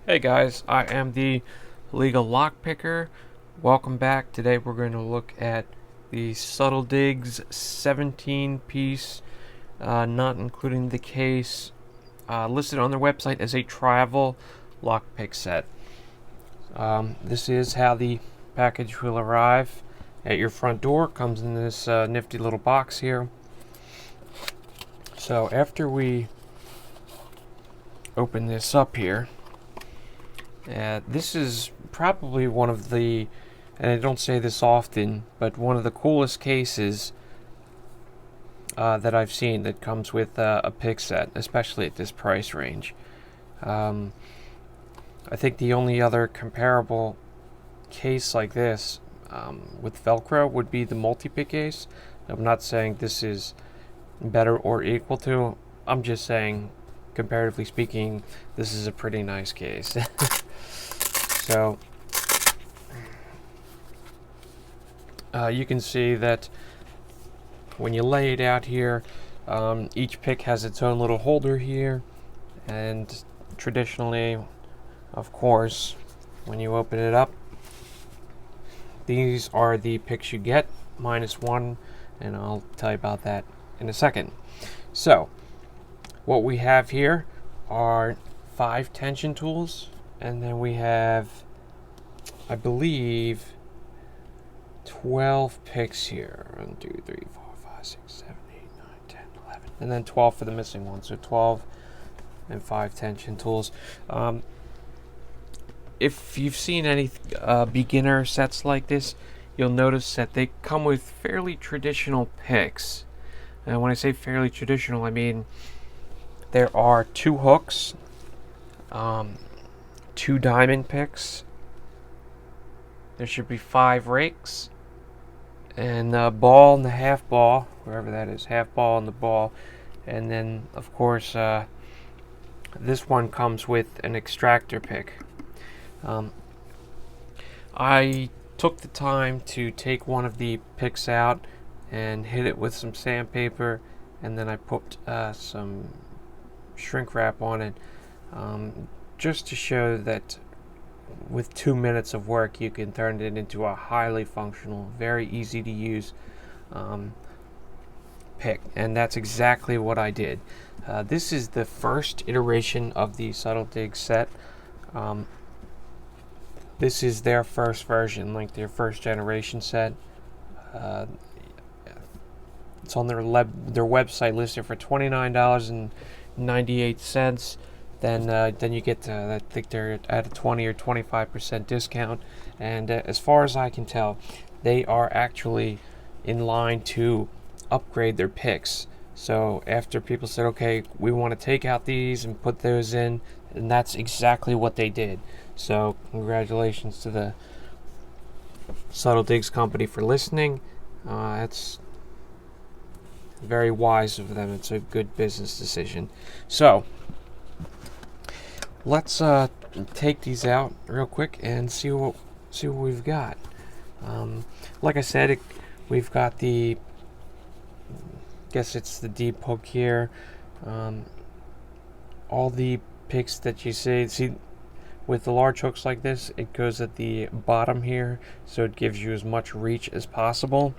Hey guys, I am the LegalLockPIcker. Welcome back. Today we're going to look at the Subtle Digs 17 piece, not including the case, listed on their website as a travel lockpick set. This is how the package will arrive at your front door. Comes in this nifty little box here. So after we open this up here, this is probably one of the, and I don't say this often, but one of the coolest cases that I've seen that comes with a pick set, especially at this price range. I think the only other comparable case like this with Velcro would be the multi-pick case. I'm not saying this is better or equal to, I'm just saying, comparatively speaking, this is a pretty nice case. So you can see that when you lay it out here, each pick has its own little holder here, and traditionally, of course, when you open it up, these are the picks you get, -1, and I'll tell you about that in a second. So what we have here are 5 tension tools, and then we have, I believe, 12 picks here. 1, 2, 3, 4, 5, 6, 7, 8, 9, 10, 11. And then 12 for the missing one. So 12 and 5 tension tools. If you've seen any beginner sets like this, you'll notice that they come with fairly traditional picks. And when I say fairly traditional, I mean there are 2 hooks, 2 diamond picks. There should be 5 rakes, and a ball and the half ball, wherever that is, half ball and the ball. And then, of course, this one comes with an extractor pick. I took the time to take one of the picks out and hit it with some sandpaper, and then I put some shrink wrap on it, just to show that with 2 minutes of work you can turn it into a highly functional, very easy to use pick. And that's exactly what I did. This is the first iteration of the Subtle Digs set. This is their first version, like their first generation set. It's on their website, listed for $29.98. Then you get, I think they're at a 20 or 25% discount. And as far as I can tell, they are actually in line to upgrade their picks. So after people said, okay, we want to take out these and put those in, and that's exactly what they did. So congratulations to the Subtle Digs company for listening. It's very wise of them. It's a good business decision. So let's take these out real quick and see what we've got. Like I said, we've got the, guess it's the deep hook here. All the picks that you see with the large hooks like this, it goes at the bottom here, so it gives you as much reach as possible.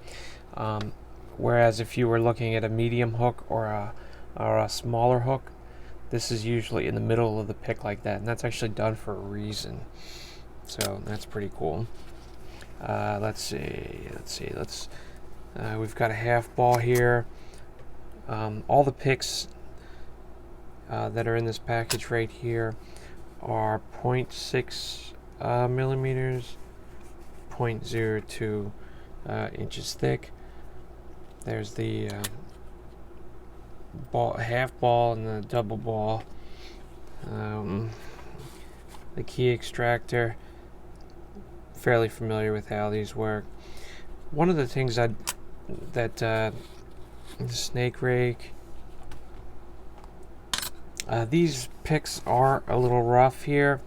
Whereas if you were looking at a medium hook or a smaller hook, this is usually in the middle of the pick like that, and that's actually done for a reason. So that's pretty cool. Let's see. We've got a half ball here. All the picks that are in this package right here are 0.6 millimeters, 0.02 inches thick. There's the half ball and the double ball. The key extractor, fairly familiar with how these work. One of the things the snake rake, these picks are a little rough here.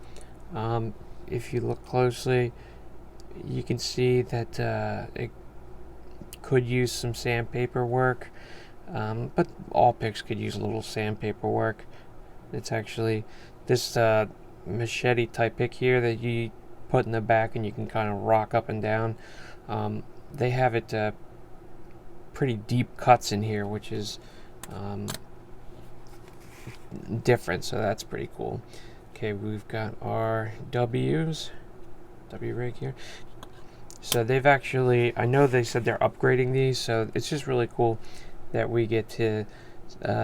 If you look closely, you can see that it could use some sandpaper work. But all picks could use a little sandpaper work. It's actually, this machete type pick here that you put in the back and you can kind of rock up and down. They have it pretty deep cuts in here, which is different, so that's pretty cool. Okay, we've got our W rig here. So they've actually, I know they said they're upgrading these, so it's just really cool that we get to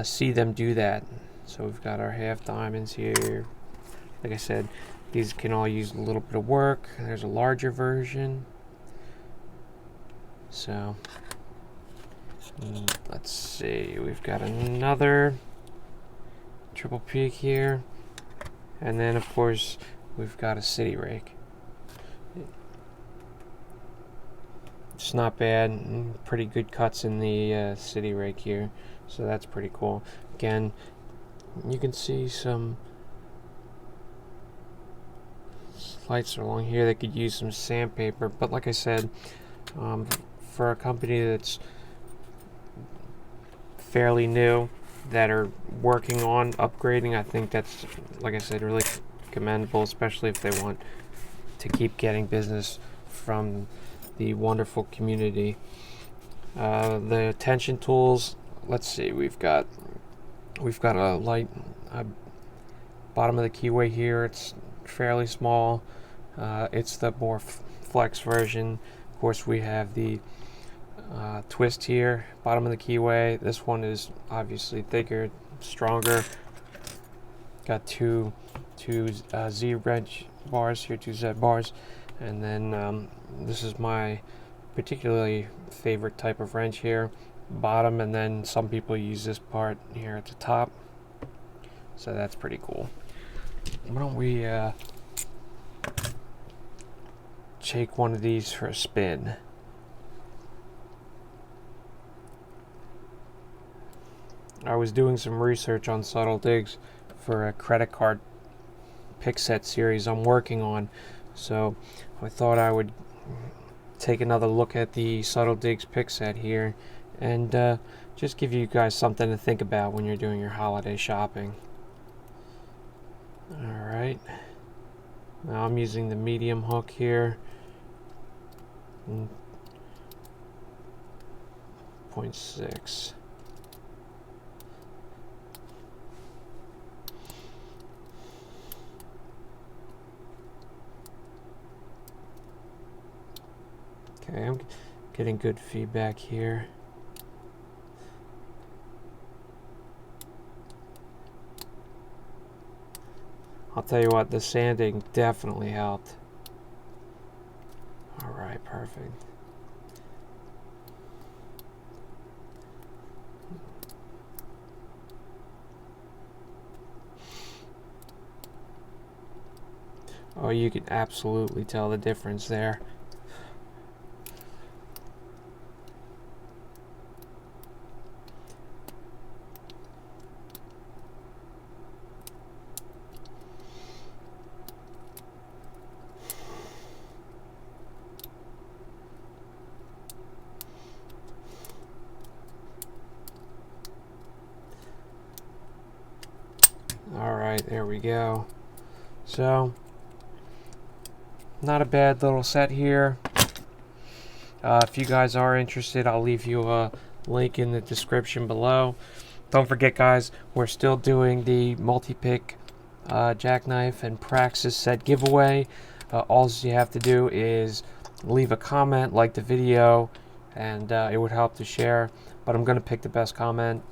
see them do that. So we've got our half diamonds here. Like I said, these can all use a little bit of work. There's a larger version. So let's see, we've got another triple peak here, and then of course we've got a city rake. It's not bad, pretty good cuts in the city rake here, so that's pretty cool. Again, you can see some lights along here that could use some sandpaper, but like I said, for a company that's fairly new, that are working on upgrading, I think that's, like I said, really commendable, especially if they want to keep getting business from the wonderful community. The tension tools, let's see, we've got a light bottom of the keyway here. It's fairly small. It's the more flex version. Of course, we have the twist here, bottom of the keyway. This one is obviously thicker, stronger. Got two Z wrench bars here, 2 Z bars, and then this is my particularly favorite type of wrench here, bottom, and then some people use this part here at the top, so that's pretty cool. Why don't we take one of these for a spin? I was doing some research on Subtle Digs for a credit card pick set series I'm working on, so I thought I would take another look at the Subtle Digs pick set here and just give you guys something to think about when you're doing your holiday shopping. Alright, now I'm using the medium hook here, 0.6. Okay, I'm getting good feedback here. I'll tell you what, the sanding definitely helped. Alright, perfect. Oh, you can absolutely tell the difference there. Alright, there we go. So, not a bad little set here. If you guys are interested, I'll leave you a link in the description below. Don't forget, guys, we're still doing the multi-pick Jackknife and Praxis set giveaway. All you have to do is leave a comment, like the video, and it would help to share. But I'm going to pick the best comment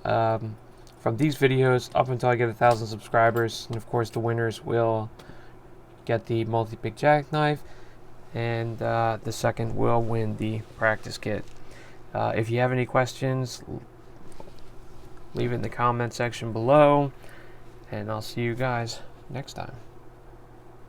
from these videos up until I get 1,000 subscribers, and of course the winners will get the multi-pick Jackknife, and the second will win the practice kit. If you have any questions, leave it in the comment section below, and I'll see you guys next time.